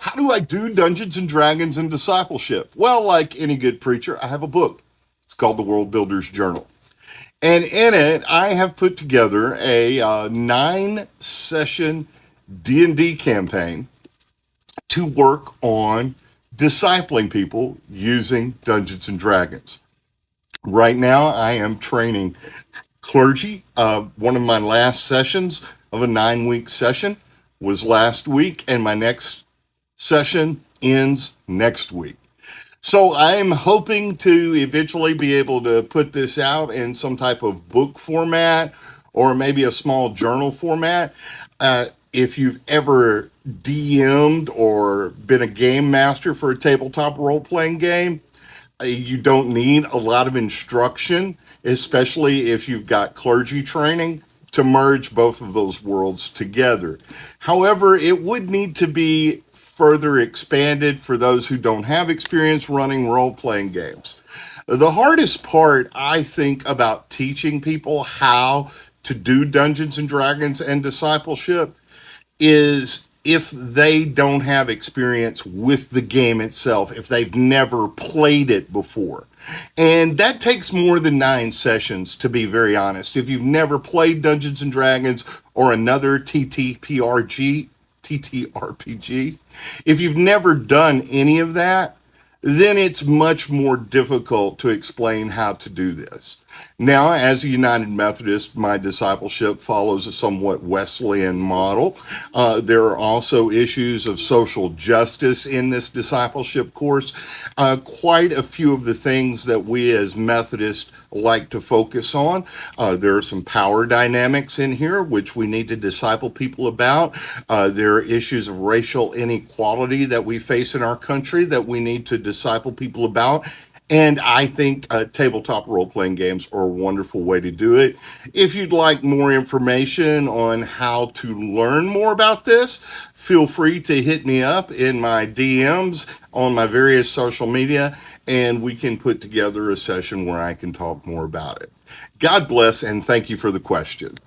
How do I do Dungeons and Dragons and Discipleship? Well, like any good preacher, I have a book. It's called The World Builder's Journal. And in it, I have put together a 9-session D&D campaign to work on discipling people using Dungeons and Dragons. Right now, I am training clergy. One of my last sessions of a 9-week session was last week, and my next session ends next week. So I'm hoping to eventually be able to put this out in some type of book format or maybe a small journal format. If you've ever DM'd or been a game master for a tabletop role-playing game, you don't need a lot of instruction, especially if you've got clergy training, to merge both of those worlds together. However, it would need to be further expanded for those who don't have experience running role-playing games. The hardest part, I think, about teaching people how to do Dungeons and Dragons and discipleship is if they don't have experience with the game itself, if they've never played it before. And that takes more than 9 sessions, to be very honest. If you've never played Dungeons and Dragons or another TTRPG, if you've never done any of that, then it's much more difficult to explain how to do this. Now, as a United Methodist, my discipleship follows a somewhat Wesleyan model. There are also issues of social justice in this discipleship course. Quite a few of the things that we as Methodists like to focus on. There are some power dynamics in here, which we need to disciple people about. There are issues of racial inequality that we face in our country that we need to disciple people about. And I think tabletop role-playing games are a wonderful way to do it. If you'd like more information on how to learn more about this, feel free to hit me up in my DMs on my various social media, and we can put together a session where I can talk more about it. God bless, and thank you for the question.